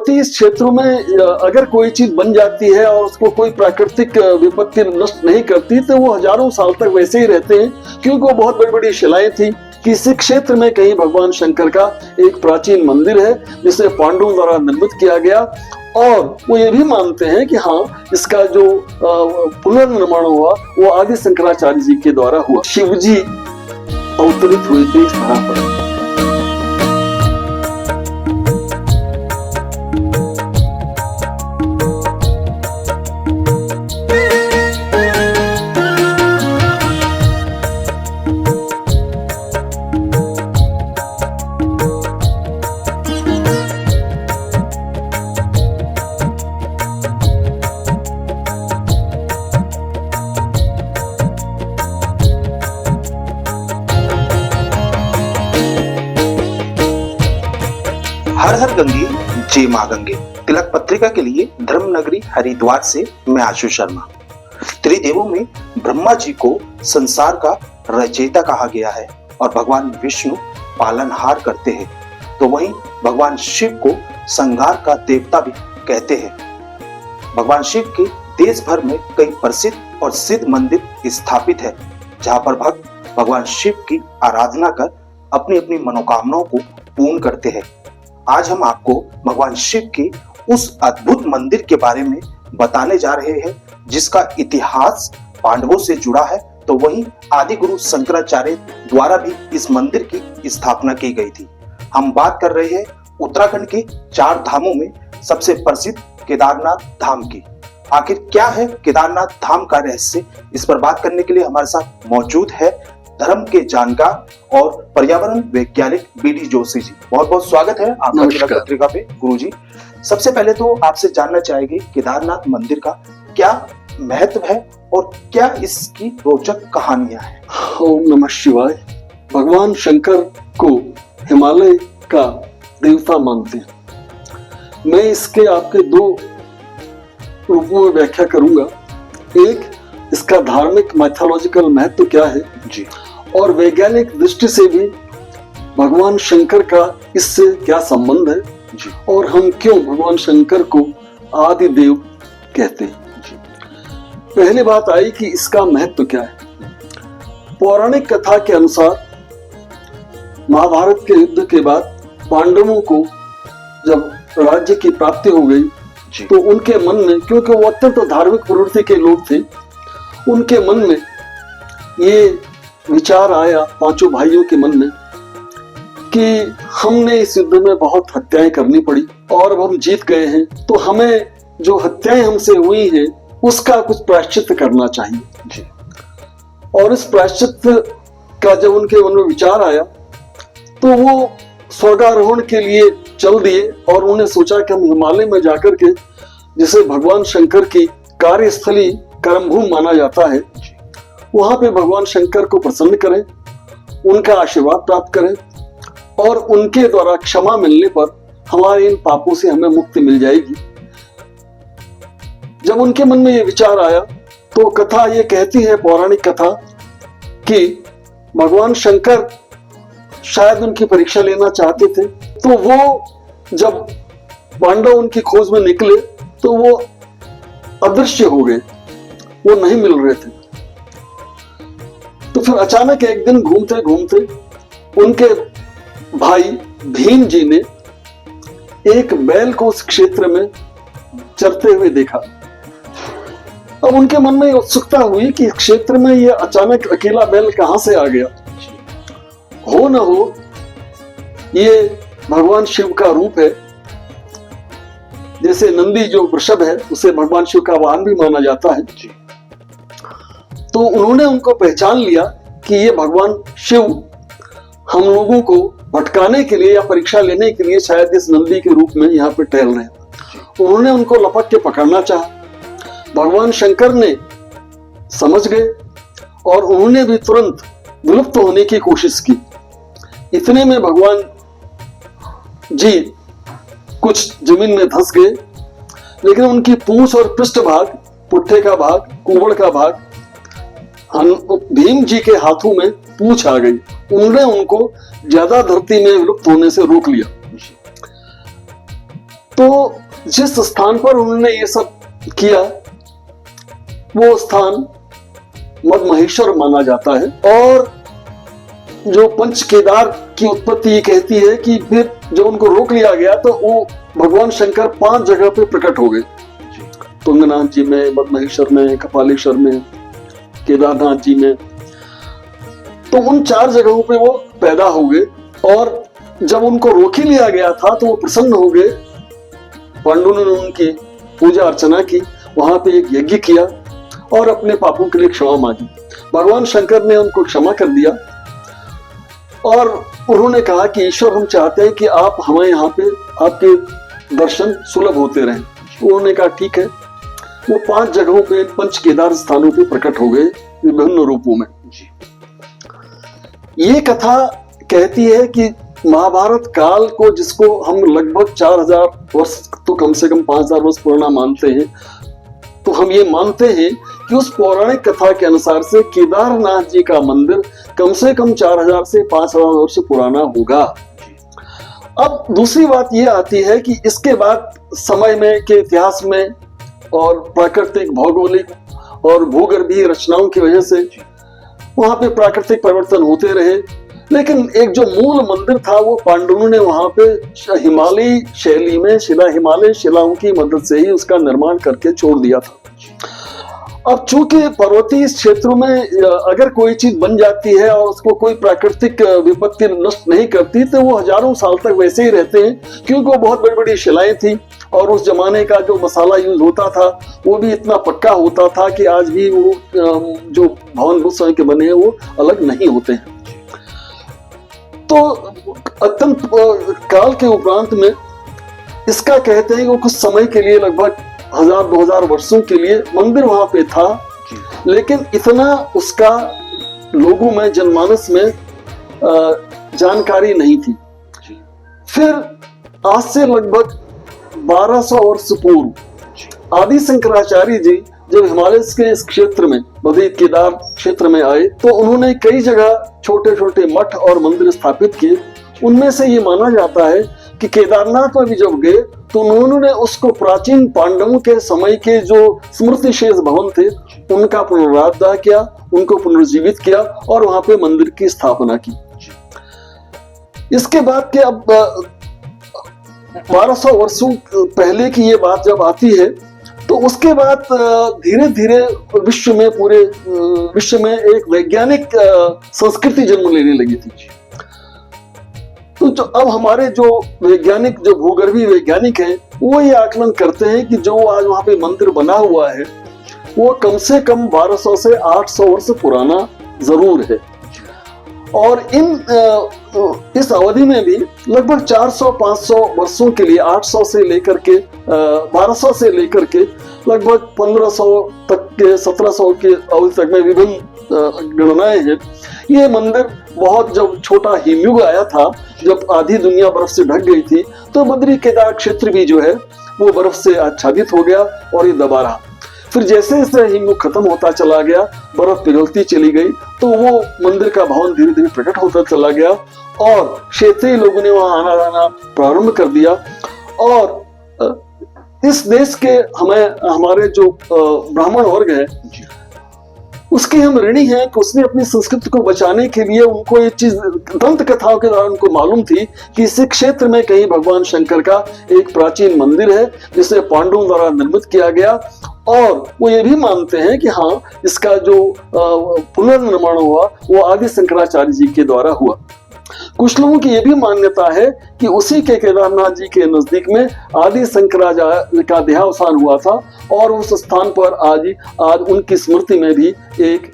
पर्वतीय क्षेत्रों में अगर कोई चीज बन जाती है और उसको कोई प्राकृतिक विपत्ति नष्ट नहीं करती तो वो हजारों साल तक वैसे ही रहते हैं, क्योंकि वो बहुत बड़ी बड़ी शिलाएं थी। किसी क्षेत्र में कहीं भगवान शंकर का एक प्राचीन मंदिर है जिसे पांडवों द्वारा निर्मित किया गया, और वो ये भी मानते हैं कि हाँ, इसका जो पुनर्निर्माण हुआ वो आदि शंकराचार्य जी के द्वारा हुआ। शिव जी अवतरित हुए थे इस तरह पर। हर हर गंगे जय मां गंगे तिलक पत्रिका के लिए धर्मनगरी हरिद्वार से मैं आशुष शर्मा। त्रिदेवों में ब्रह्मा जी को संसार का रचयिता कहा गया है और भगवान विष्णु पालनहार करते हैं, तो वहीं भगवान शिव को संहार का देवता भी कहते हैं। भगवान शिव के देश भर में कई प्रसिद्ध और सिद्ध मंदिर स्थापित है, जहां पर भक्त भगवान शिव की आराधना कर अपनी अपनी मनोकामनाओं को पूर्ण करते हैं। आज हम आपको भगवान शिव के उस अद्भुत मंदिर के बारे में बताने जा रहे हैं जिसका इतिहास पांडवों से जुड़ा है, तो वहीं आदि गुरु शंकराचार्य द्वारा भी इस मंदिर की स्थापना की गई थी। हम बात कर रहे हैं उत्तराखंड के 4 धामों में सबसे प्रसिद्ध केदारनाथ धाम की। आखिर क्या है केदारनाथ धाम का रहस्य, इस पर बात करने के लिए हमारे साथ मौजूद है धर्म के जानकार और पर्यावरण वैज्ञानिक बीडी जोशी जी। बहुत बहुत स्वागत है आपका तिलक पत्रिका पे गुरुजी। सबसे पहले तो आपसे जानना चाहेंगे केदारनाथ मंदिर का क्या महत्व है और क्या इसकी रोचक कहानियां हैं। ओम नमः शिवाय। भगवान शंकर को हिमालय का देवता मानते हैं। मैं इसके आपके 2 रूपों में व्याख्या करूंगा। एक, इसका धार्मिक मैथोलॉजिकल महत्व क्या है जी, और वैज्ञानिक दृष्टि से भी भगवान शंकर का इससे क्या संबंध है जी, और हम क्यों भगवान शंकर को आदि देव कहते हैं जी। पहली बात आई कि इसका महत्व क्या है। पौराणिक कथा के अनुसार महाभारत के युद्ध के बाद पांडवों को जब राज्य की प्राप्ति हो गई तो उनके मन में, क्योंकि वो अत्यंत धार्मिक प्रवृत्ति के लोग थे, उनके मन में ये विचार आया, 5 भाइयों के मन में, कि हमने इस युद्ध में बहुत हत्याएं करनी पड़ी और अब हम जीत गए हैं, तो हमें जो हत्याएं हमसे हुई हैं उसका कुछ प्रायश्चित करना चाहिए जी। और इस प्रायश्चित का जब उनके मन में विचार आया तो वो स्वर्गारोहण के लिए चल दिए और उन्होंने सोचा कि हम हिमालय में जाकर के, जिसे भगवान शंकर की कार्यस्थली कर्मभूमि माना जाता है, वहां पे भगवान शंकर को प्रसन्न करें, उनका आशीर्वाद प्राप्त करें और उनके द्वारा क्षमा मिलने पर हमारे इन पापों से हमें मुक्ति मिल जाएगी। जब उनके मन में ये विचार आया तो कथा ये कहती है, पौराणिक कथा, कि भगवान शंकर शायद उनकी परीक्षा लेना चाहते थे, तो वो जब पांडव उनकी खोज में निकले तो वो अदृश्य हो गए, वो नहीं मिल रहे थे। तो फिर अचानक एक दिन घूमते घूमते उनके भाई भीम जी ने एक बैल को उस क्षेत्र में चरते हुए देखा। अब उनके मन में उत्सुकता हुई कि इस क्षेत्र में ये अचानक अकेला बैल कहां से आ गया। हो न हो ये भगवान शिव का रूप है, जैसे नंदी जो वृषभ है उसे भगवान शिव का वाहन भी माना जाता है। तो उन्होंने उनको पहचान लिया कि ये भगवान शिव हम लोगों को भटकाने के लिए या परीक्षा लेने के लिए शायद इस नंदी के रूप में यहाँ पे टहल रहे हैं। उन्होंने उनको लपक के पकड़ना चाहा। भगवान शंकर ने समझ गए और उन्होंने भी तुरंत विलुप्त होने की कोशिश की। इतने में भगवान जी कुछ जमीन में धंस गए, लेकिन उनकी पूंछ और पृष्ठ भाग, पुट्ठे का भाग, कुबड़ का भाग भीम जी के हाथों में पूंछ आ गई। उन्होंने उनको ज्यादा धरती में विलुप्त होने से रोक लिया। तो जिस स्थान पर उन्होंने ये सब किया वो स्थान मदमहेश्वर माना जाता है। और जो पंच केदार की उत्पत्ति ये कहती है कि फिर जब उनको रोक लिया गया तो वो भगवान शंकर 5 जगह पे प्रकट हो गए, तुंगनाथ जी में, मदमहेश्वर में, कपालेश्वर में, केदारनाथ जी में। तो उन 4 जगहों पे वो पैदा हो गए और जब उनको रोक ही लिया गया था तो वो प्रसन्न हो गए। पांडवों ने उनकी पूजा अर्चना की, वहां पे एक यज्ञ किया और अपने पापों के लिए क्षमा मांगी। भगवान शंकर ने उनको क्षमा कर दिया और उन्होंने कहा कि ईश्वर, हम चाहते हैं कि आप हमें यहाँ पे आपके दर्शन सुलभ होते रहें। उन्होंने कहा ठीक है। वो 5 जगहों पे, पंच केदार स्थानों पे प्रकट हो गए विभिन्न रूपों में। ये कथा कहती है कि महाभारत काल को, जिसको हम लगभग 4000 वर्ष तो कम से कम 5000 वर्ष पुराना मानते हैं, तो हम ये मानते हैं कि उस पौराणिक कथा के अनुसार से केदारनाथ जी का मंदिर कम से कम 4000 से 5000 वर्ष पुराना होगा। अब दूसरी बात ये आती है कि इसके बाद समय में के इतिहास में और प्राकृतिक, भौगोलिक और भूगर्भीय रचनाओं की वजह से वहां पे प्राकृतिक परिवर्तन होते रहे, लेकिन एक जो मूल मंदिर था वो पांडवों ने वहां पे हिमालयी शैली में हिमालय शिलाओं की मदद से ही उसका निर्माण करके छोड़ दिया था। अब चूंकि पर्वतीय क्षेत्रों में अगर कोई चीज बन जाती है और उसको कोई प्राकृतिक विपत्ति नष्ट नहीं करती तो वो हजारों साल तक वैसे ही रहते हैं, क्योंकि वो बहुत बड़ी बड़ी शिलाएं थी और उस जमाने का जो मसाला यूज होता था वो भी इतना पक्का होता था कि आज भी वो जो भवन उस समय के बने हैं वो अलग नहीं होते हैं। तो अत्यंत काल के उपरांत में इसका कहते हैं कि वो कुछ समय के लिए, लगभग 1000-2000 वर्षों के लिए मंदिर वहां पे था, लेकिन इतना उसका लोगों में, जनमानस में जानकारी नहीं थी। फिर आज से लगभग 1200 वर्ष पूर्व आदि शंकराचार्य जी जब हिमालय के इस क्षेत्र में, बद्रीनाथ केदार क्षेत्र में आए, तो उन्होंने कई जगह छोटे छोटे मठ और मंदिर स्थापित किए। उनमें से ये माना जाता है कि केदारनाथ में भी जब गए तो उन्होंने उसको प्राचीन पांडवों के समय के जो स्मृति शेष भवन थे उनका पुनरुद्धार किया, उनको पुनर्जीवित किया और वहां पे मंदिर की स्थापना की। इसके बाद के अब 1200 वर्षों पहले की ये बात जब आती है तो उसके बाद धीरे धीरे विश्व में, पूरे विश्व में एक वैज्ञानिक संस्कृति जन्म लेने लगी थी। तो जो अब हमारे जो वैज्ञानिक, जो भूगर्भीय वैज्ञानिक हैं, वो ये आकलन करते हैं कि जो आज वहां पे मंदिर बना हुआ है वो कम से कम 1200 से 800 वर्ष पुराना जरूर है। और इस अवधि में भी लगभग 400-500 वर्षों के लिए 800 से लेकर के 1200 से लेकर के लगभग 1500 तक के 1700 के अवधि तक में विभिन्न गणनाएं हैं। ये मंदिर बहुत, जब छोटा हिमयुग आया था, जब आधी दुनिया बर्फ से ढक गई थी, तो बद्री केदार क्षेत्र भी जो है वो बर्फ से आच्छादित हो गया और ये दबा रहा। फिर जैसे जैसे हिमयुग खत्म होता चला गया, बर्फ पिघलती चली गई, तो वो मंदिर का भवन धीरे धीरे प्रकट होता चला गया और क्षेत्रीय लोगों ने वहां आना जाना प्रारंभ कर दिया। और इस देश के हमारे जो ब्राह्मण वर्ग है उसके हम ऋणी हैं कि उसने अपनी संस्कृति को बचाने के लिए, उनको ये चीज दंत कथाओं के दौरान उनको मालूम थी कि इस क्षेत्र में कहीं भगवान शंकर का एक प्राचीन मंदिर है जिसे पांडवों द्वारा निर्मित किया गया। और वो ये भी मानते हैं कि हाँ, इसका जो पुनर्निर्माण हुआ वो आदि शंकराचार्य जी के द्वारा हुआ। कुछ लोगों की यह भी मान्यता है कि उसी के केदारनाथ जी के नजदीक में आदि शंकराचार्य का देहावसान हुआ था और उस स्थान पर आज उनकी स्मृति में भी एक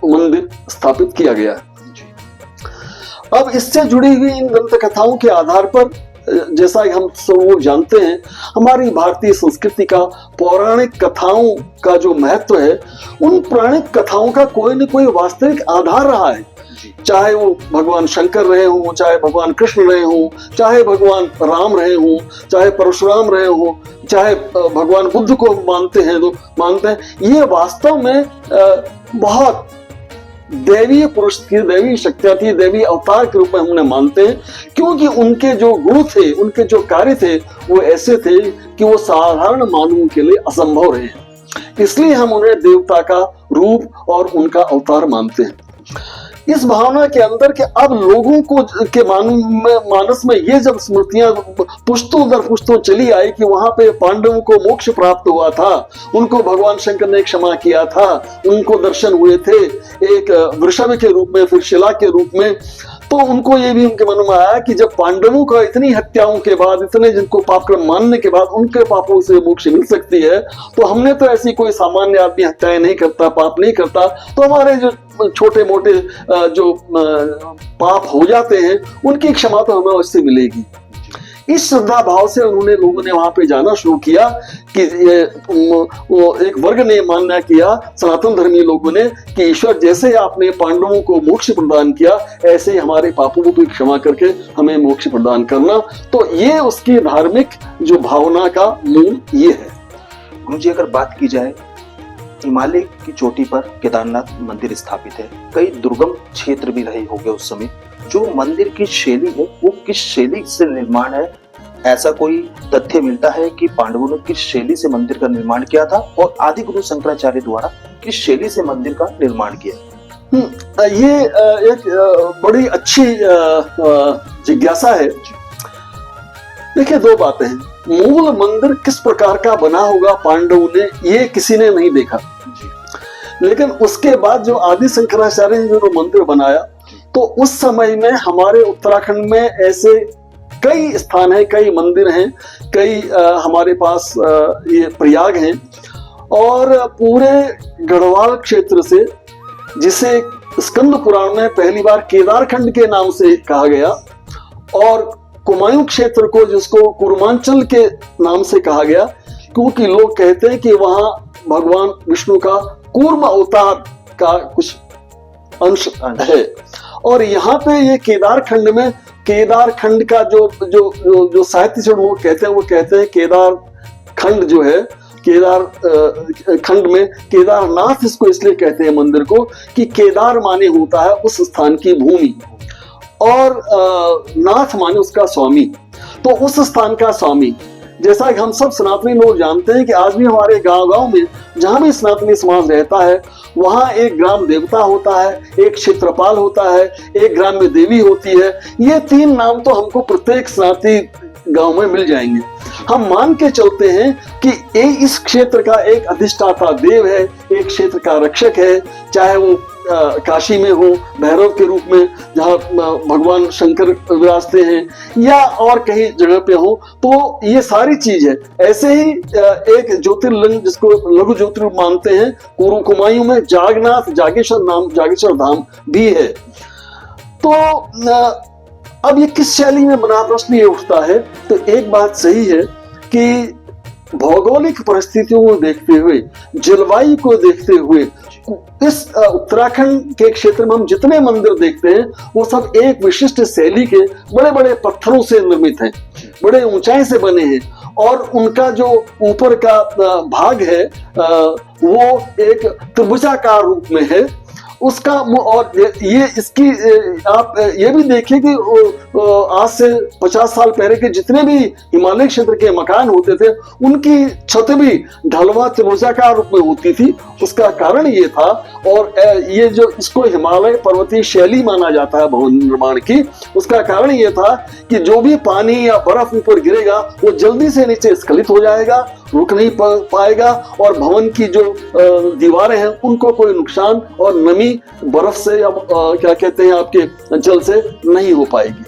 मंदिर स्थापित किया गया है। अब इससे जुड़ी हुई इन दंत कथाओं के आधार पर, जैसा कि हम सब लोग जानते हैं, हमारी भारतीय संस्कृति का पौराणिक कथाओं का जो महत्व है, उन पौराणिक कथाओं का कोई न कोई वास्तविक आधार रहा है। चाहे वो भगवान शंकर रहे हों, चाहे भगवान कृष्ण रहे हों, चाहे भगवान राम रहे हों, चाहे परशुराम रहे हों, चाहे भगवान बुद्ध को मानते हैं, ये वास्तव में बहुत दैवीय पुरुष थी, दैवीय शक्तियां थी, दैवीय अवतार के रूप में हमने मानते हैं, क्योंकि उनके जो गुण थे, उनके जो कार्य थे, वो ऐसे थे कि वो साधारण मानवों के लिए असंभव रहे, इसलिए हम उन्हें देवता का रूप और उनका अवतार मानते हैं। इस भावना के अंदर कि अब लोगों को के मानस में ये जब स्मृतियां पुश्तों दर पुश्तों चली आई कि वहां पे पांडवों को मोक्ष प्राप्त हुआ था, उनको भगवान शंकर ने क्षमा किया था, उनको दर्शन हुए थे एक वृषभ के रूप में, फिर शिला के रूप में, तो उनको ये भी उनके मन में आया कि जब पांडवों का इतनी हत्याओं के बाद, इतने जिनको पापक्रम मानने के बाद उनके पापों से मोक्ष मिल सकती है, तो हमने तो ऐसी कोई सामान्य आदमी हत्याएं नहीं करता, पाप नहीं करता, तो हमारे जो छोटे मोटे जो पाप हो जाते हैं उनकी क्षमा तो हमें उससे मिलेगी। इस श्रद्धा भाव से उन्होंने लोगों ने वहां पे जाना शुरू किया कि वो एक वर्ग ने मानना किया, सनातन धर्मी लोगों ने, कि ईश्वर जैसे आपने पांडवों को मोक्ष प्रदान किया, ऐसे ही हमारे पापों को भी क्षमा करके हमें मोक्ष प्रदान करना। तो ये उसकी धार्मिक जो भावना का मूल ये है। गुरुजी, अगर बात की जाए, हिमालय की चोटी पर केदारनाथ मंदिर स्थापित है, कई दुर्गम क्षेत्र भी रहे होंगे उस समय, जो मंदिर की शैली है वो किस शैली से निर्माण है? ऐसा कोई तथ्य मिलता है कि पांडवों ने किस शैली से मंदिर का निर्माण किया था और आदि गुरु शंकराचार्य द्वारा किस शैली से मंदिर का निर्माण किया? ये एक बड़ी अच्छी जिज्ञासा है। देखिए, दो बातें हैं। मूल मंदिर किस प्रकार का बना होगा पांडवों ने, ये किसी ने नहीं देखा, लेकिन उसके बाद जो आदि शंकराचार्य ने जो मंदिर बनाया, तो उस समय में हमारे उत्तराखंड में ऐसे कई स्थान हैं, कई मंदिर हैं, कई हमारे पास ये प्रयाग हैं, और पूरे गढ़वाल क्षेत्र से, जिसे स्कंद पुराण में पहली बार केदारखंड के नाम से कहा गया, और कुमायूं क्षेत्र को जिसको कुर्मांचल के नाम से कहा गया, क्योंकि लोग कहते हैं कि वहां भगवान विष्णु का कूर्म अवतार का कुछ अंश है। और यहाँ पे ये केदारखंड में, केदारखंड का जो साहित्य लोग कहते हैं, वो कहते हैं केदार खंड जो है, केदार खंड में केदारनाथ इसको इसलिए कहते हैं मंदिर को कि केदार माने होता है उस स्थान की भूमि, और नाथ माने उसका स्वामी, तो उस स्थान का स्वामी। जैसा कि हम सब सनातनी लोग जानते हैं कि आज भी हमारे गांव-गांव में जहां भी सनातनी समाज रहता है, वहां एक ग्राम देवता होता है, एक क्षेत्रपाल होता है, एक ग्राम में देवी होती है। ये तीन नाम तो हमको प्रत्येक सनातनी गांव में मिल जाएंगे। हम मान के चलते हैं कि इस क्षेत्र का एक अधिष्ठाता देव है, एक क्षेत्र का रक्षक है, चाहे वो काशी में हो भैरव के रूप में जहाँ भगवान शंकर विराजते हैं, या और कहीं जगह पे हो, तो ये सारी चीज है। ऐसे ही एक ज्योतिर्लिंग जिसको लघु ज्योतिर्लिंग मानते हैं, कुमायूं में जागनाथ जागेश्वर धाम भी है। तो अब ये किस शैली में बना, प्रश्न ये उठता है। तो एक बात सही है कि भौगोलिक परिस्थितियों को देखते हुए, जलवायु को देखते हुए, इस उत्तराखंड के क्षेत्र में हम जितने मंदिर देखते हैं वो सब एक विशिष्ट शैली के बड़े बड़े पत्थरों से निर्मित हैं, बड़े ऊंचाई से बने हैं, और उनका जो ऊपर का भाग है वो एक त्रिभुजाकार रूप में है उसका। और ये इसकी आप ये भी देखिए कि आज से 50 साल पहले के जितने भी हिमालय क्षेत्र के मकान होते थे, उनकी छत भी ढलवा त्रिभुजाकार रूप में होती थी। उसका कारण ये था, और ये जो इसको हिमालय पर्वतीय शैली माना जाता है भवन निर्माण की, उसका कारण ये था कि जो भी पानी या बर्फ ऊपर गिरेगा वो जल्दी से नीचे स्खलित हो जाएगा, रुक नहीं पाएगा, और भवन की जो दीवारें हैं उनको कोई नुकसान और नमी बर्फ से या क्या कहते हैं आपके जल से नहीं हो पाएगी।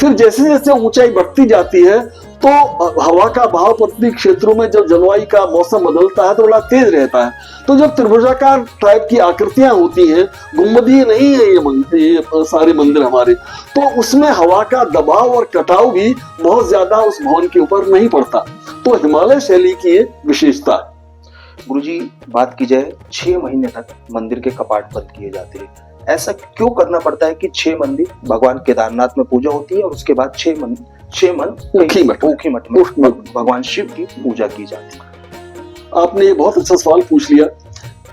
फिर जैसे जैसे ऊंचाई बढ़ती जाती है तो हवा का बहाव पर्वतीय क्षेत्रों में जब जलवायु का मौसम बदलता है तो बड़ा तेज रहता है। तो जब त्रिभुजाकार टाइप की आकृतियां होती हैं, गुंबदीय नहीं है ये सारे मंदिर हमारे, तो उसमें हवा का दबाव और कटाव भी बहुत ज्यादा उस भवन के ऊपर नहीं पड़ता। तो हिमालय शैली की ये विशेषता है। गुरुजी, बात की जाए 6 महीने तक मंदिर के कपाट बंद किए जाते हैं, ऐसा क्यों करना पड़ता है कि 6 मंदिर भगवान केदारनाथ में पूजा होती है और उसके बाद 6 मन ऊखीमठ में भगवान शिव की पूजा की जाती है? आपने ये बहुत अच्छा सवाल पूछ लिया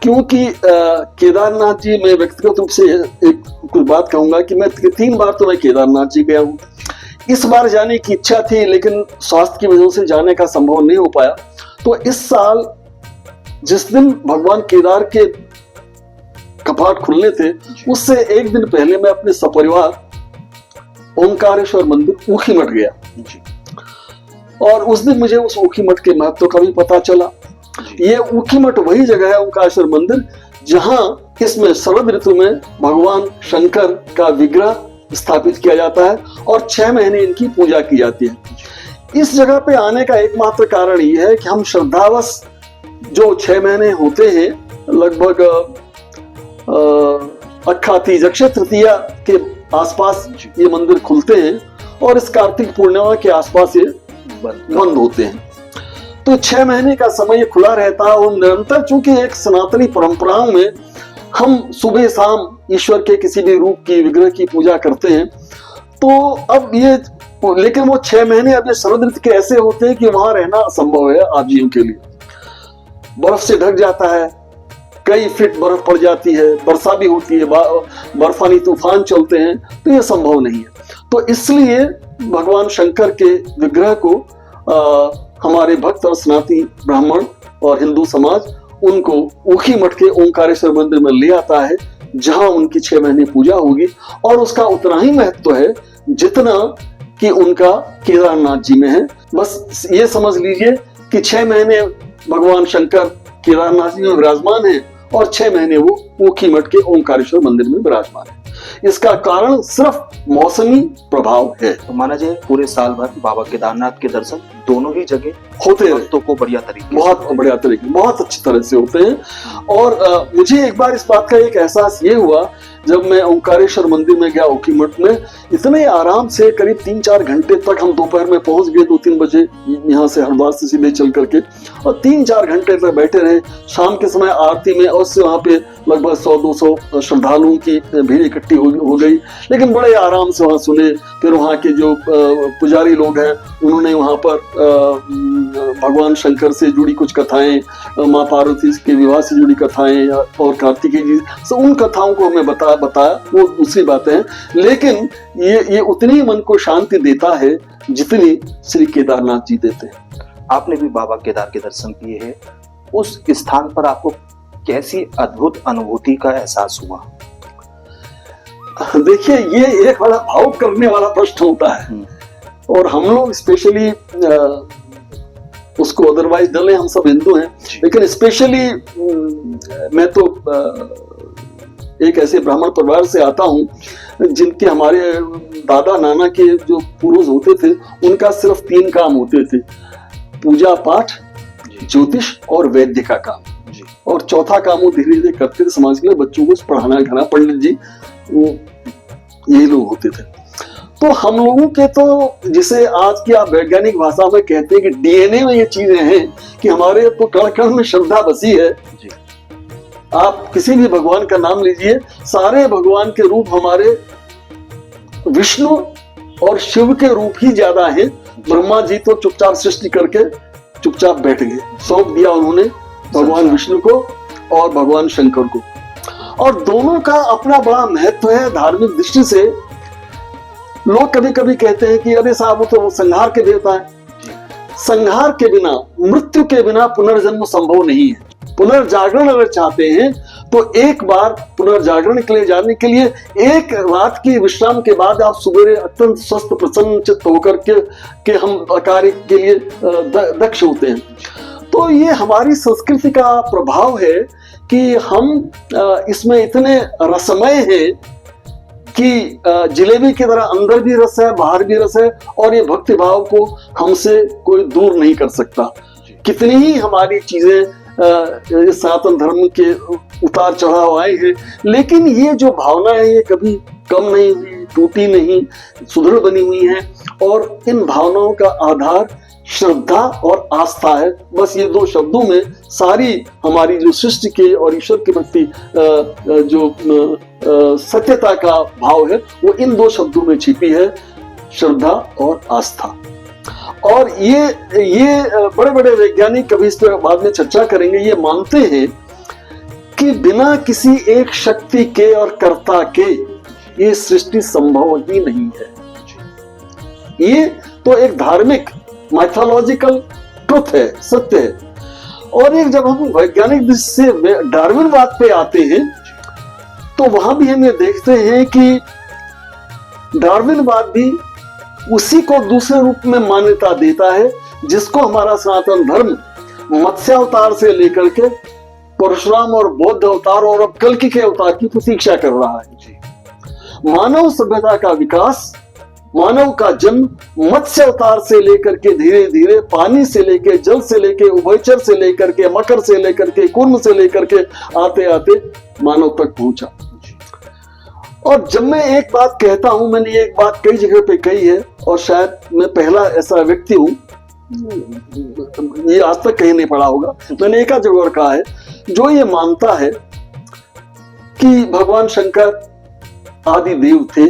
क्योंकि केदारनाथ जी, मैं व्यक्तिगत रूप से एक कुछ बात कहूंगा कि मैं 3 बार तो मैं केदारनाथ जी गया हूँ। इस बार जाने की इच्छा थी, लेकिन स्वास्थ्य की वजह से जाने का संभव नहीं हो पाया। तो इस साल जिस दिन भगवान केदार के कपाट खुलने थे, उससे एक दिन पहले मैं अपने सपरिवार ओंकारेश्वर मंदिर ऊखीमठ गया और उस दिन मुझे उस ऊखीमठ के महत्व का भी पता चला। ये ऊखीमठ वही जगह है, ओंकारेश्वर मंदिर, जहां इसमें शरद ऋतु में भगवान शंकर का विग्रह स्थापित किया जाता है और 6 महीने इनकी पूजा की जाती है। इस जगह पे आने का एकमात्र कारण ये है कि हम श्रद्धावश जो 6 महीने होते हैं, लगभग अक्खा तीज, अक्षय तृतीया के आसपास ये मंदिर खुलते हैं और इस कार्तिक पूर्णिमा के आसपास ये बंद होते हैं। तो 6 महीने का समय ये खुला रहता है और निरंतर, चूंकि एक सनातनी परंपराओं में हम सुबह शाम ईश्वर के किसी भी रूप की, विग्रह की पूजा करते हैं। तो अब ये, लेकिन वो 6 महीने अब ये शरद ऋतु के ऐसे होते हैं कि वहां रहना असंभव है आजीवियों के लिए। बर्फ से ढक जाता है, कई फीट बर्फ पड़ जाती है, वर्षा भी होती है, बर्फानी तूफान चलते हैं, तो ये संभव नहीं है। तो इसलिए भगवान शंकर के विग्रह को हमारे भक्त और सनातनी ब्राह्मण और हिंदू समाज उनको ऊखीमठ के ओंकारेश्वर मंदिर में ले आता है, जहां उनकी 6 महीने पूजा होगी और उसका उतना ही महत्व है जितना कि उनका केदारनाथ जी में है। बस ये समझ लीजिए कि 6 महीने भगवान शंकर केदारनाथ जी में विराजमान है और 6 महीने वो ऊखीमठ के ओंकारेश्वर मंदिर में विराजमान है। इसका कारण सिर्फ मौसमी प्रभाव है। तो माना जाए पूरे साल भर बाबा केदारनाथ के दर्शन दोनों ही जगह होते हैं, तो को बढ़िया तरीके, बहुत बढ़िया तरीके, बहुत अच्छी तरह से होते हैं। और मुझे एक बार इस बात का एक एहसास ये हुआ जब मैं ओंकारेश्वर मंदिर में गया ऊखीमठ में, इतने आराम से करीब 3-4 घंटे तक हम दोपहर में पहुंच गए, 2-3 बजे यहाँ से हरिद्वार से सीधे चल करके, और 3-4 घंटे तक बैठे रहे। शाम के समय आरती में और से वहाँ पे लगभग 100-200 श्रद्धालुओं की भीड़ इकट्ठी हो गई, लेकिन बड़े आराम से वहाँ सुने। फिर वहाँ के जो पुजारी लोग हैं उन्होंने वहाँ पर भगवान शंकर से जुड़ी कुछ कथाएं, माँ पार्वती के विवाह से जुड़ी कथाएं और कार्तिकेय जी, तो उन कथाओं को हमें बताया, वो दूसरी बातें हैं, लेकिन ये उतनी मन को शांति देता है जितनी श्री केदारनाथ जी देते हैं। आपने भी बाबा केदार के दर्शन किए हैं, उस स्थान पर आपको कैसी अद्भुत अनुभूति का एहसास हुआ? देखिए, ये एक बड़ा भावुक करने वाला प्रश्न होता है और हम लोग स्पेशली उसको, अदरवाइज डले हम सब हिंदू हैं, लेकिन स्पेशली मैं तो एक ऐसे ब्राह्मण परिवार से आता हूँ जिनके, हमारे दादा नाना के जो पूर्वज होते थे, उनका सिर्फ 3 काम होते थे: पूजा पाठ, ज्योतिष और वैद्य का काम। और चौथा काम वो धीरे धीरे करते थे, समाज के लिए बच्चों को पढ़ाना लिखाना, पंडित जी, वो यही लोग होते थे। तो हम लोगों के तो, जिसे आज की आप वैज्ञानिक भाषा में कहते हैं कि डीएनए में ये चीजें हैं कि हमारे तो कण कण में श्रद्धा बसी है। आप किसी भी भगवान का नाम लीजिए, सारे भगवान के रूप हमारे विष्णु और शिव के रूप ही ज्यादा हैं। ब्रह्मा जी तो चुपचाप सृष्टि करके चुपचाप बैठ गए, सौंप दिया उन्होंने भगवान विष्णु को और भगवान शंकर को, और दोनों का अपना बड़ा महत्व है। धार्मिक दृष्टि से लोग कभी कभी कहते हैं कि अरे साहब वो तो संहार के देवता है। संहार के बिना, मृत्यु के बिना पुनर्जन्म संभव नहीं है। पुनर्जागरण अगर चाहते हैं तो एक बार पुनर्जागरण के लिए जाने के लिए एक रात की विश्राम के बाद आप सुबह अत्यंत स्वस्थ प्रसन्न चित्त होकर के हम कार्य के लिए दक्ष होते हैं। तो ये हमारी संस्कृति का प्रभाव है कि हम इसमें इतने रसमय हैं कि जिलेबी की तरह अंदर भी रस है, बाहर भी रस है, और ये भक्ति भाव को हमसे कोई दूर नहीं कर सकता। कितनी ही हमारी चीजें सनातन धर्म के उतार चढ़ाव आए हैं, लेकिन ये जो भावना है ये कभी कम नहीं हुई, टूटी नहीं, सुदृढ़ बनी हुई है। और इन भावनाओं का आधार श्रद्धा और आस्था है। बस ये 2 शब्दों में सारी हमारी जो सृष्टि के और ईश्वर के प्रति जो सत्यता का भाव है वो इन 2 शब्दों में छिपी है, श्रद्धा और आस्था। और ये बड़े बड़े वैज्ञानिक, कभी इस पर बाद में चर्चा करेंगे, ये मानते हैं कि बिना किसी एक शक्ति के और कर्ता के ये सृष्टि संभव ही नहीं है। ये तो एक धार्मिक माइथोलॉजिकल ट्रुथ है, सत्य है। और एक जब हम वैज्ञानिक दृष्टि से डार्विनवाद पे आते हैं तो वहां भी हम ये देखते हैं कि डार्विनवाद भी उसी को दूसरे रूप में मान्यता देता है जिसको हमारा सनातन धर्म मत्स्यावतार से लेकर के परशुराम और बौद्ध अवतार और अब कल्कि के अवतार की प्रतीक्षा कर रहा है। मानव सभ्यता का विकास, मानव का जन्म मत्स्य अवतार से लेकर के धीरे धीरे पानी से लेकर, जल से लेकर, उभयचर से लेकर के, मकर से लेकर के, कुर्म से लेकर के आते आते मानव तक पहुंचा। और जब मैं एक बात कहता हूं, मैंने ये एक बात कई जगह पे कही है और शायद मैं पहला ऐसा व्यक्ति हूं, ये आज तक कहीं नहीं पढ़ा होगा, मैंने एक जगह और कहा है, जो ये मानता है कि भगवान शंकर आदि देव थे,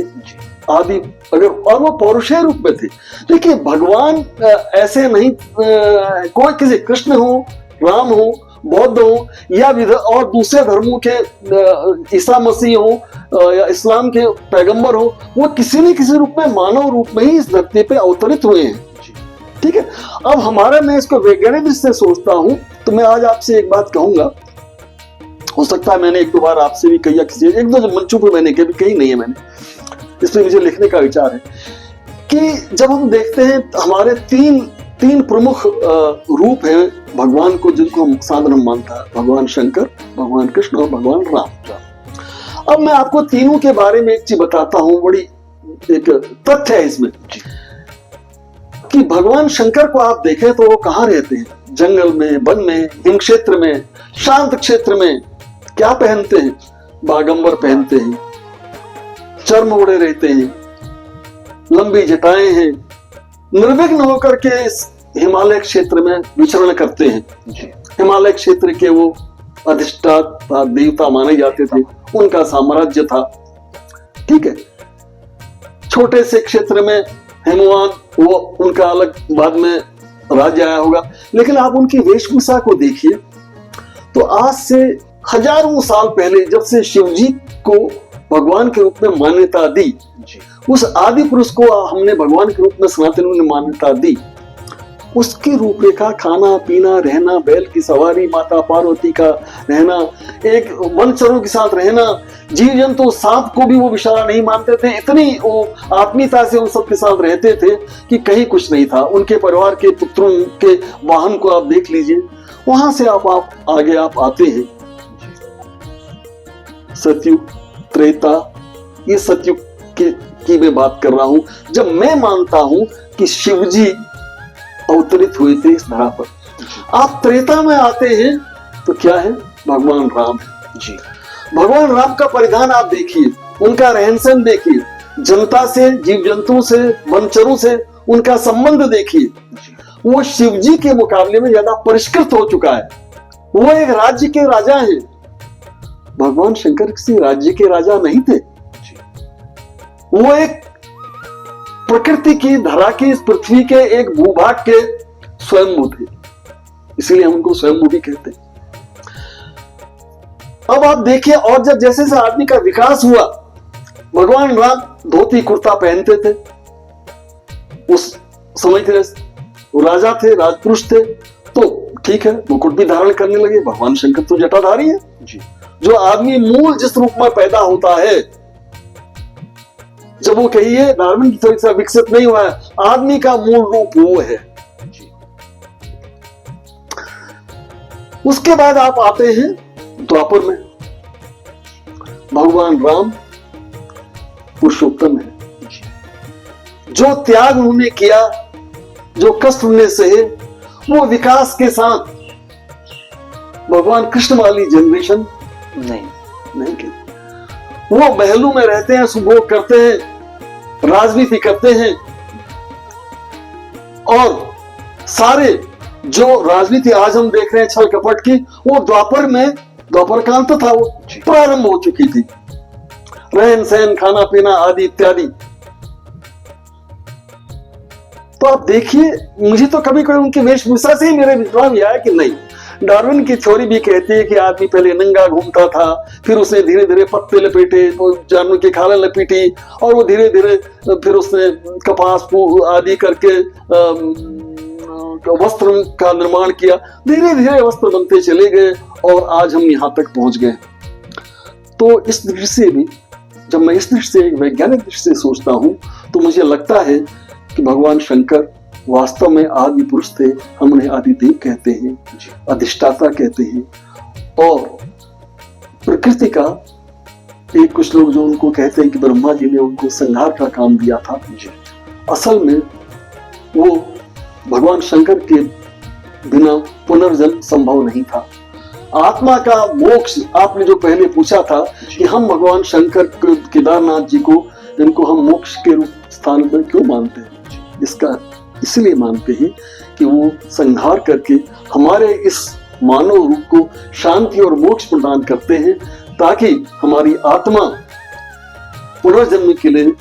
आदि अगर, और वो पौरुषेय रूप में थे। देखिए भगवान ऐसे नहीं, कोई किसी कृष्ण हो, राम हो, बौद्ध हो या और दूसरे धर्मों के ईसा मसीह हो या इस्लाम के पैगंबर हो, वो किसी न किसी रूप में मानव रूप में ही इस धरती पे अवतरित हुए हैं। ठीक है। अब हमारा, मैं इसको वैज्ञानिक दृष्टि से सोचता हूं तो मैं आज आपसे एक बात कहूंगा, हो सकता है मैंने एक दो बार आपसे भी कही या किसी एक दो मंचों पर मैंने कही नहीं है, मैंने इसमें मुझे लिखने का विचार है कि जब हम देखते हैं हमारे तीन प्रमुख रूप हैं भगवान को, जिनको हम साधन मानता है, भगवान शंकर, भगवान कृष्ण और भगवान राम। अब मैं आपको तीनों के बारे में एक चीज बताता हूं, बड़ी एक तथ्य है इसमें कि भगवान शंकर को आप देखें तो वो कहाँ रहते हैं? जंगल में, वन में, हिम क्षेत्र में, शांत क्षेत्र में। क्या पहनते हैं? बागंबर पहनते हैं, चर्म ओढ़े रहते हैं, लंबी जटाएं हैं, निर्विघ्न होकर के इस हिमालय क्षेत्र में विचरण करते हैं। हिमालय क्षेत्र के वो अधिष्ठाता देवता माने जाते थे, उनका साम्राज्य था। ठीक है। छोटे से क्षेत्र में हिमवान, वो उनका अलग बाद में राज्य आया होगा, लेकिन आप उनकी वेशभूषा को देखिए तो आज से हजारों साल पहले जब से शिवजी को भगवान के रूप में मान्यता दी, उस आदि पुरुष को हमने भगवान के रूप में सनातन में मान्यता दी, उसकी रूपरेखा, खाना पीना, रहना, बैल की सवारी, माता पार्वती का रहना, एक वनचरों के साथ रहना, जीव जंतु, सांप को भी वो विशाला नहीं मानते थे, इतनी वो आत्मीयता से उन सबके साथ रहते थे कि कहीं कुछ नहीं था। उनके परिवार के पुत्रों के वाहन को आप देख लीजिए। वहां से आप आगे आप आते हैं सतयुग, त्रेता, ये सतयुग की मैं बात कर रहा हूं, जब मैं मानता हूं कि शिवजी अवतरित हुए थे इस धरा पर। आप त्रेता में आते हैं तो क्या है? भगवान राम है जी। भगवान राम का परिधान आप देखिए, उनका रहन सहन देखिए, जनता से, जीव जंतुओं से, वनचरों से उनका संबंध देखिए। वो शिवजी के मुकाबले में ज्यादा परिष्कृत हो चुका है। वो एक राज्य के राजा हैं। भगवान शंकर किसी राज्य के राजा नहीं थे। वो एक प्रकृति की, धरा की, इस पृथ्वी के एक भूभाग के स्वयंभू थे, इसलिए हम उनको स्वयंभू भी कहते हैं। अब आप देखिए, और जब जैसे जैसे आदमी का विकास हुआ, भगवान राम धोती कुर्ता पहनते थे। उस समय के वो राजा थे, राजपुरुष थे, तो ठीक है, मुकुट भी धारण करने लगे। भगवान शंकर तो जटाधारी है जी। जो आदमी मूल जिस रूप में पैदा होता है, जब वो कहिए डार्विन की तरह से विकसित नहीं हुआ है, आदमी का मूल रूप वो है। उसके बाद आप आते हैं द्वापर में। भगवान राम पुरुषोत्तम है। जो त्याग उन्होंने किया, जो कष्ट उन्होंने सहे, वो विकास के साथ भगवान कृष्ण वाली जनरेशन नहीं की। वो महलों में रहते हैं, सुभोग करते हैं, राजनीति करते हैं, और सारे जो राजनीति आज हम देख रहे हैं छल कपट की, वो द्वापर में, द्वापर का अंत था, वो प्रारंभ हो चुकी थी। रहन सहन, खाना पीना आदि इत्यादि। तो आप देखिए, मुझे तो कभी कभी उनकी वेशभूषा से ही मेरे विश्वास यह आया कि नहीं, डार्विन की थ्योरी भी कहती है कि आदमी पहले नंगा घूमता था, फिर उसने धीरे धीरे पत्ते लपेटे, तो जानवर की खालें लपेटी, और वो धीरे धीरे फिर उसने कपास आदि करके वस्त्र का निर्माण किया। धीरे धीरे वस्त्र बनते चले गए और आज हम यहाँ तक पहुंच गए। तो इस दृष्टि से भी, जब मैं इस दृष्टि से, एक वैज्ञानिक दृष्टि से सोचता हूं, तो मुझे लगता है कि भगवान शंकर वास्तव में आदि पुरुष थे। हम उन्हें आदिदेव कहते हैं, अधिष्ठाता कहते हैं। और प्रकृति का एक कुछ लोग जो उनको कहते हैं कि ब्रह्मा जी ने उनको संहार का काम दिया था, असल में वो भगवान शंकर के बिना पुनर्जन्म संभव नहीं था। आत्मा का मोक्ष, आपने जो पहले पूछा था कि हम भगवान शंकर केदारनाथ जी को, इनको हम मोक्ष के रूप स्थान पर क्यों मानते हैं? इसका इसलिए मानते हैं कि वो संहार करके हमारे इस मानव रूप को शांति और मोक्ष प्रदान करते हैं, ताकि हमारी आत्मा पुनर्जन्म के लिए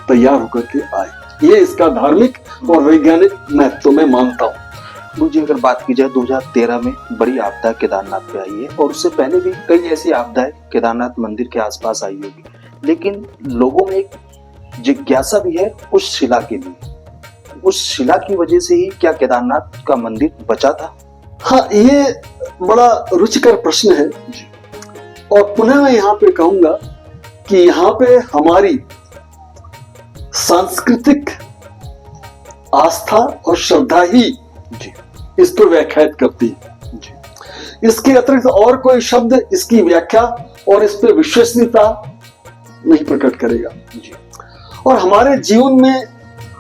तैयार होकर के आए। ये इसका धार्मिक और वैज्ञानिक महत्व मैं मानता हूँ। मुझे अगर बात की जाए 2013 में बड़ी आपदा केदारनाथ पे आई है, और उससे पहले भी कई ऐसी आपदाएं केदारनाथ मंदिर के आसपास आई होगी, लेकिन लोगों में एक जिज्ञासा भी है उस शिला के लिए। उस शिला की वजह से ही क्या केदारनाथ का मंदिर बचा था? हाँ, ये बड़ा रुचिकर प्रश्न है। और पुनः मैं यहाँ पे कहूंगा कि यहाँ पे हमारी सांस्कृतिक आस्था और श्रद्धा ही इस पर व्याख्यात करती है। इसके अतिरिक्त और कोई शब्द इसकी व्याख्या और इस पर विश्वसनीयता नहीं प्रकट करेगा। और हमारे जीवन में,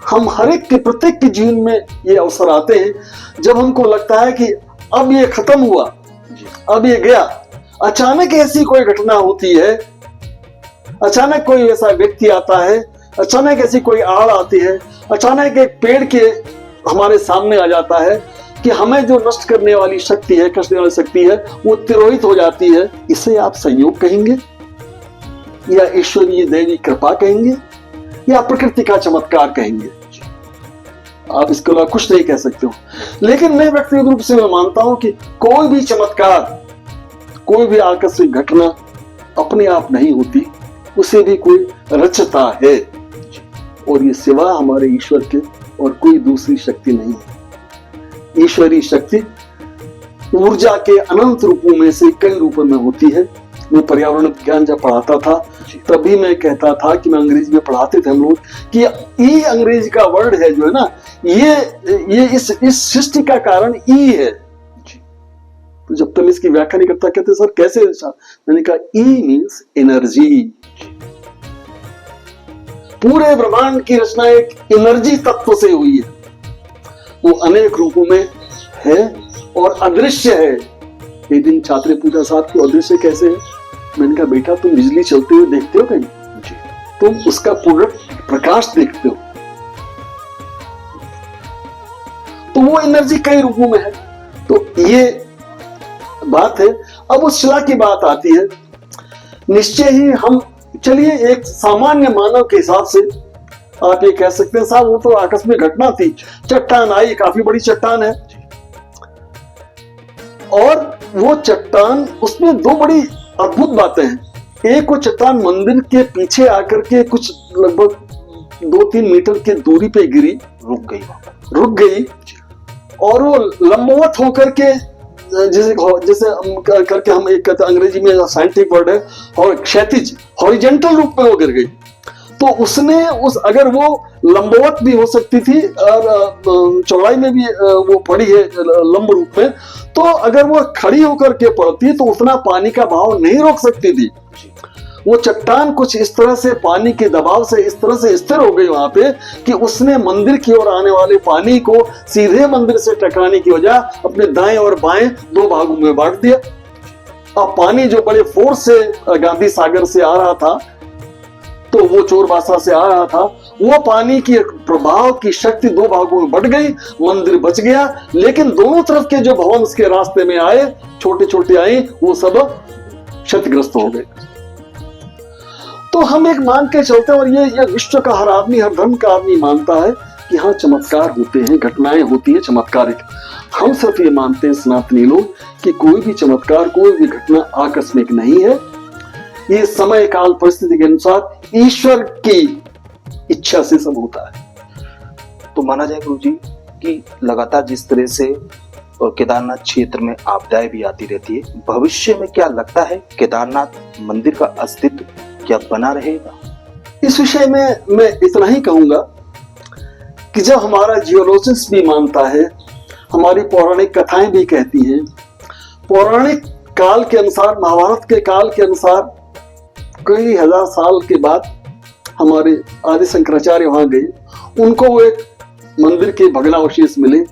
हम हर एक के, प्रत्येक के जीवन में ये अवसर आते हैं जब हमको लगता है कि अब ये खत्म हुआ, अब ये गया। अचानक ऐसी कोई घटना होती है, अचानक कोई ऐसा व्यक्ति आता है, अचानक ऐसी कोई आड़ आती है, अचानक एक पेड़ के हमारे सामने आ जाता है कि हमें जो नष्ट करने वाली शक्ति है, कष्ट देने वाली शक्ति है, वो तिरोहित हो जाती है। इसे आप संयोग कहेंगे, या ईश्वरीय दैवी कृपा कहेंगे, या प्रकृति का चमत्कार कहेंगे? आप इसके अलावा कुछ नहीं कह सकते हो। लेकिन मैं व्यक्तिगत रूप से मैं मानता हूं कि कोई भी चमत्कार, कोई भी आकस्मिक घटना अपने आप नहीं होती, उसे भी कोई रचता है। और ये सिवा हमारे ईश्वर के और कोई दूसरी शक्ति नहीं है। ईश्वरीय शक्ति ऊर्जा के अनंत रूपों में से कई रूपों में होती है। मैं पर्यावरण विज्ञान जब पढ़ाता था तभी मैं कहता था कि मैं अंग्रेजी में पढ़ाते थे हम लोग कि ई अंग्रेजी का वर्ड है जो है ना, ये इस सृष्टि का कारण ई है। तो जब तुम इसकी व्याख्या नहीं करता, कहते सर कैसे? मैंने कहा ई मीन्स एनर्जी। पूरे ब्रह्मांड की रचना एक एनर्जी तत्व से हुई है। वो अनेक रूपों में है और अदृश्य है। एक दिन छात्र पूछा, साहब को अदृश्य कैसे है? मैंने कहा बेटा, तुम बिजली चलते हुए देखते हो कहीं? तुम उसका पूर्ण प्रकाश देखते हो, तो वो एनर्जी कई रूपों में है। तो ये बात है। अब उस शिला की बात आती है। निश्चय ही हम, चलिए एक सामान्य मानव के हिसाब से आप ये कह सकते हैं साहब वो तो आकस्मिक घटना थी, चट्टान आई, काफी बड़ी चट्टान है, और वो चट्टान, उसमें दो बड़ी अद्भुत बातें हैं। एक, वो चट्टान मंदिर के पीछे आकर के कुछ लगभग 2-3 मीटर की दूरी पे गिरी, रुक गई, और वो लंबवत होकर के, जैसे करके हम एक कहते, अंग्रेजी में साइंटिफिक वर्ड है, और क्षैतिज, हॉरिजेंटल रूप में वो गिर गई। तो उसने अगर वो लंबवत भी हो सकती थी और चौड़ाई में भी वो पड़ी है लंब रूप में, तो अगर वो खड़ी होकर के पड़ती तो उतना पानी का बहाव नहीं रोक सकती थी। वो चट्टान कुछ इस तरह से पानी के दबाव से इस तरह से स्थिर हो गई वहां पे कि उसने मंदिर की ओर आने वाले पानी को सीधे मंदिर से टकराने की वजह अपने दाएं और बाएं 2 भागों में बांट दिया। अब पानी जो बड़े फोर्स से गांधी सागर से आ रहा था, तो वो चोरबासा से आ रहा था, वो पानी की प्रभाव की शक्ति 2 भागों में बढ़ गई, मंदिर बच गया। लेकिन दोनों तरफ के जो भवन उसके रास्ते में आए, छोटे छोटे आए, वो सब क्षतिग्रस्त हो गए। तो हम एक मान के चलते हैं, और ये विश्व का हर आदमी, हर धर्म का आदमी मानता है कि हाँ चमत्कार होते हैं, घटनाएं होती है चमत्कारिक। हम सिर्फ ये मानते हैं सनातनी लोग कि कोई भी चमत्कार, कोई भी घटना आकस्मिक नहीं है, ये समय काल परिस्थिति के अनुसार ईश्वर की इच्छा से सब होता है। तो माना जाए गुरु जी कि लगातार जिस तरह से केदारनाथ क्षेत्र में आपदाएं भी आती रहती है, भविष्य में क्या लगता है केदारनाथ मंदिर का अस्तित्व क्या बना रहेगा? इस विषय में मैं इतना ही कहूंगा कि जब हमारा जियोलॉजिस्ट भी मानता है, हमारी पौराणिक कथाएं भी कहती हैं, पौराणिक काल के अनुसार, महाभारत के काल के अनुसार कई हजार साल के बाद हमारे आदि शंकराचार्य वहां गए, उनको वो एक मंदिर के भग्नावशेष मिले।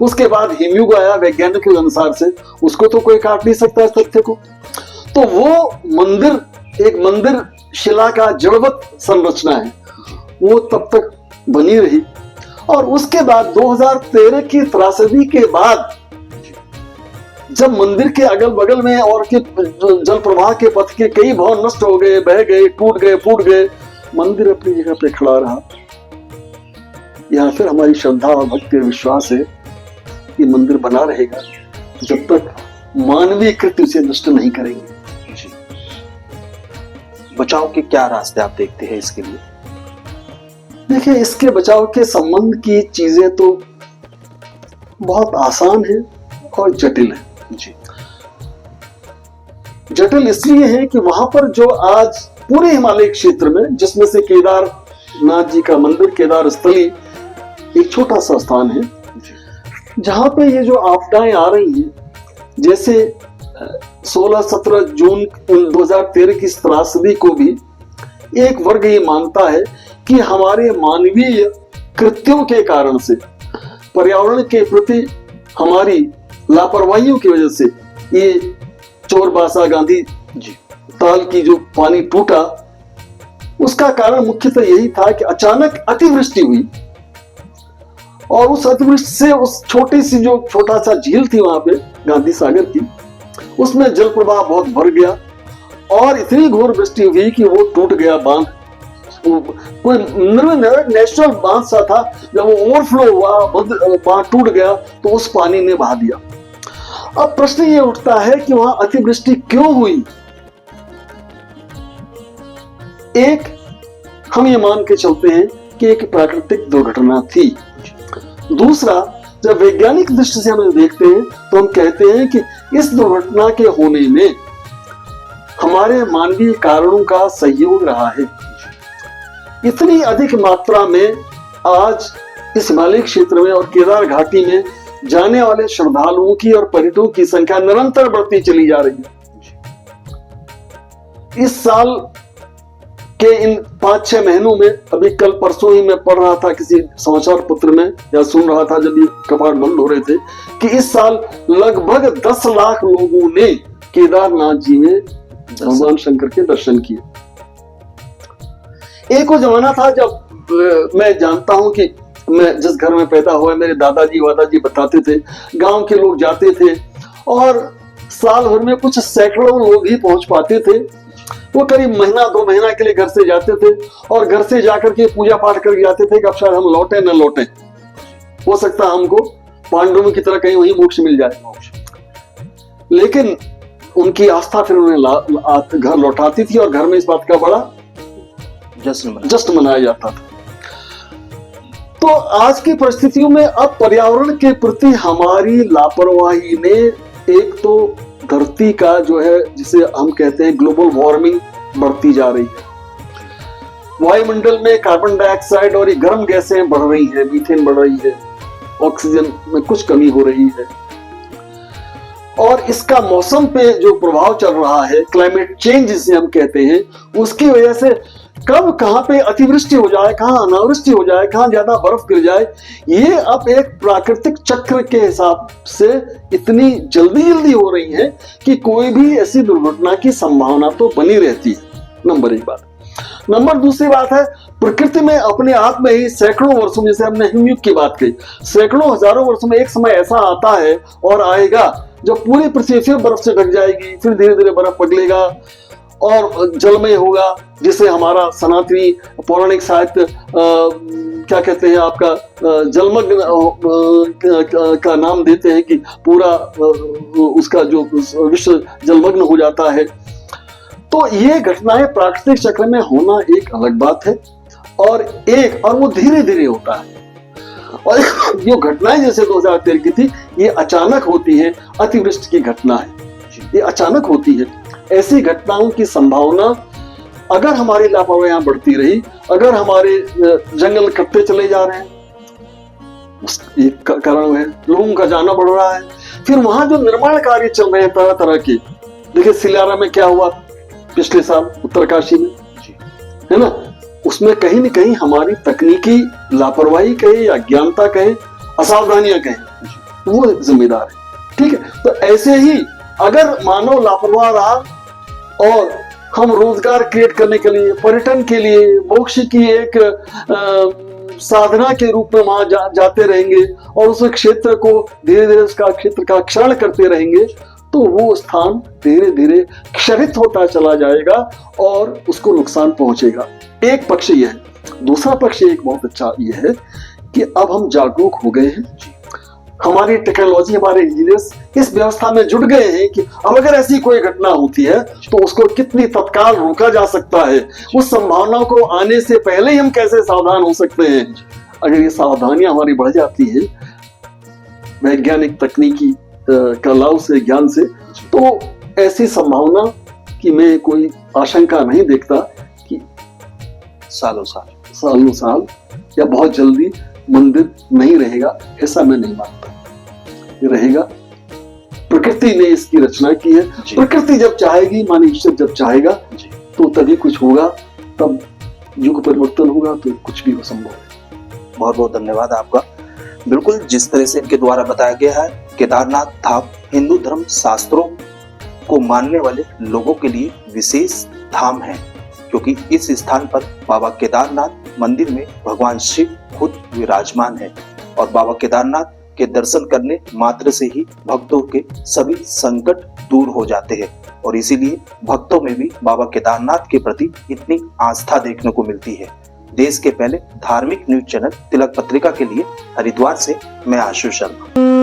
उसके बाद हिमयुग आया वैज्ञानिक के अनुसार से, उसको तो कोई काट नहीं सकता इस तथ्य को। तो वो मंदिर एक मंदिर शिला का जड़वत संरचना है, वो तब तक बनी रही। और उसके बाद 2013 की त्रासदी के बाद जब मंदिर के अगल बगल में और के जल प्रवाह के पथ के कई भवन नष्ट हो गए, बह गए, टूट गए, फूट गए, मंदिर अपनी जगह पे खड़ा रहा। यहाँ फिर हमारी श्रद्धा और भक्ति और विश्वास है कि मंदिर बना रहेगा जब तक मानवीय कृत्य उसे नष्ट नहीं करेंगे। जी। बचाव के क्या रास्ते आप देखते हैं इसके लिए? देखिए, इसके बचाव के संबंध की चीजें तो बहुत आसान है और जटिल है। जी। जटिल इसलिए है कि वहां पर जो आज पूरे हिमालय क्षेत्र में, जिसमें से केदारनाथ जी का मंदिर, केदार स्थली एक छोटा सा स्थान है, जहां पे ये जो आपदाएं आ रही हैं, जैसे 16-17 जून 2013 की त्रासदी को भी एक वर्ग ये मानता है कि हमारे मानवीय कृत्यों के कारण से, पर्यावरण के प्रति हमारी लापरवाहियों की वजह से ये चोरबासा गांधी ताल की जो पानी टूटा, उसका कारण मुख्यतः यही था कि अचानक अतिवृष्टि हुई और उस अतिवृष्टि से उस छोटी सी जो छोटा सा झील थी वहां पे गांधी सागर की, उसमें जल प्रवाह बहुत भर गया और इतनी घोर वृष्टि हुई कि वो टूट गया बांध। कोई नेचुरल बांध सा था, जब वो ओवरफ्लो हुआ, बांध टूट गया तो उस पानी ने बहा दिया। अब प्रश्न ये उठता है कि वहां अतिवृष्टि क्यों हुई? एक, हम ये मान के चलते हैं कि एक प्राकृतिक दुर्घटना थी। दूसरा, जब वैज्ञानिक दृष्टि से हम देखते हैं तो हम कहते हैं कि इस दुर्घटना के होने में हमारे मानवीय कारणों का सहयोग रहा है। इतनी अधिक मात्रा में आज इस हिमालय क्षेत्र में और केदार घाटी में जाने वाले श्रद्धालुओं की और पर्यटकों की संख्या निरंतर बढ़ती चली जा रही है। इस साल के इन 5-6 महीनों में, अभी कल परसों ही मैं पढ़ रहा था किसी समाचार पत्र में या सुन रहा था जब ये कपाट बंद हो रहे थे, कि इस साल लगभग 10 लाख लोगों ने केदारनाथ जी में भगवान शंकर के दर्शन किए। एक वो जमाना था जब मैं जानता हूं कि मैं जिस घर में पैदा हुआ, मेरे दादाजी वादाजी बताते थे, गांव के लोग जाते थे और साल भर में कुछ सैकड़ों लोग ही पहुंच पाते थे। वो करीब महीना 2 महीना के लिए घर से जाते थे और घर से जाकर के पूजा पाठ करके जाते थे कि अब शायद हम लौटे न लौटे, हो सकता हमको पांडवों की तरह कहीं वहीं मोक्ष मिल जाए। लेकिन उनकी आस्था फिर उन्हें घर लौटाती थी और घर में इस बात का बड़ा जश्न मनाया जाता था। तो आज की परिस्थितियों में अब पर्यावरण के प्रति हमारी लापरवाही ने एक तो धरती का जो है, जिसे हम कहते हैं ग्लोबल वार्मिंग, बढ़ती जा रही है। वायुमंडल में कार्बन डाइऑक्साइड और ये गर्म गैसें बढ़ रही है, मीथेन बढ़ रही है, ऑक्सीजन में कुछ कमी हो रही है और इसका मौसम पे जो प्रभाव चल रहा है, क्लाइमेट चेंज जिसे हम कहते हैं, उसकी वजह से कब कहां पे अतिवृष्टि हो जाए, कहां अनावृष्टि हो जाए, कहां ज्यादा बर्फ गिर जाए, ये अब एक प्राकृतिक चक्र के हिसाब से इतनी जल्दी हो रही है कि कोई भी ऐसी दुर्घटना की संभावना तो बनी रहती है। नंबर 1 बात। नंबर दूसरी बात है, प्रकृति में अपने आप में ही सैकड़ों वर्षों में, जैसे हमने हिमयुग की बात कही, सैकड़ों हजारों वर्षों में एक समय ऐसा आता है और आएगा जब पूरी पृथ्वी फिर बर्फ से ढक जाएगी, फिर धीरे धीरे बर्फ पिघलेगा और जलमय होगा, जिसे हमारा सनातनी पौराणिक साहित्य क्या कहते हैं आपका जलमग्न का नाम देते हैं कि पूरा उसका जो विश्व जलमग्न हो जाता है। तो ये घटनाएं प्राकृतिक चक्र में होना एक अलग बात है, और वो धीरे धीरे होता है। और जो घटनाएं जैसे 2013 की थी, ये अचानक होती है, अतिवृष्टि की घटना है, ये अचानक होती है। ऐसी घटनाओं की संभावना अगर हमारी लापरवाही बढ़ती रही, अगर हमारे जंगल कटते चले जा रहे हैं, एक कारण है, लोगों का जाना बढ़ रहा है। फिर वहां जो निर्माण कार्य चल रहे हैं तरह तरह के, देखिए सिलारा में क्या हुआ पिछले साल उत्तरकाशी में, है ना, उसमें कहीं न कहीं हमारी तकनीकी लापरवाही कहे या अज्ञानता कहे, असावधानियां कहे, वो जिम्मेदार है। ठीक है, तो ऐसे ही अगर मानव लापरवाह रहा और हम रोजगार क्रिएट करने के लिए, पर्यटन के लिए, मोक्ष की एक साधना के रूप में वहां जाते रहेंगे और उस क्षेत्र को धीरे धीरे उसका क्षेत्र का क्षरण करते रहेंगे, तो वो स्थान धीरे धीरे क्षरित होता चला जाएगा और उसको नुकसान पहुंचेगा। एक पक्ष ये है। दूसरा पक्ष एक बहुत अच्छा ये है कि अब हम जागरूक हो गए हैं, हमारी टेक्नोलॉजी, हमारे इंजीनियर्स इस व्यवस्था में जुट गए हैं कि अब अगर ऐसी कोई घटना होती है तो उसको कितनी तत्काल रोका जा सकता है, उस संभावनाओं को आने से पहले ही हम कैसे सावधान हो सकते हैं। अगर ये सावधानियां हमारी बढ़ जाती है वैज्ञानिक तकनीकी कलाओं से, ज्ञान से, तो ऐसी संभावना कि मैं कोई आशंका नहीं देखता कि सालों साल या बहुत जल्दी मंदिर नहीं रहेगा, ऐसा मैं नहीं मानता। ये रहेगा, प्रकृति ने इसकी रचना की है। प्रकृति जब चाहेगी, माने ईश्वर जब चाहेगा, तो तभी कुछ होगा, तब युग परिवर्तन होगा, तो कुछ भी संभव है। बहुत बहुत धन्यवाद आपका। बिल्कुल जिस तरह से इनके द्वारा बताया गया है, केदारनाथ धाम हिंदू धर्म शास्त्रों को मानने वाले लोगों के लिए विशेष धाम है, क्योंकि इस स्थान पर बाबा केदारनाथ मंदिर में भगवान शिव खुद विराजमान है और बाबा केदारनाथ के दर्शन करने मात्र से ही भक्तों के सभी संकट दूर हो जाते हैं और इसीलिए भक्तों में भी बाबा केदारनाथ के प्रति इतनी आस्था देखने को मिलती है। देश के पहले धार्मिक न्यूज चैनल तिलक पत्रिका के लिए हरिद्वार से मैं आशु शर्मा।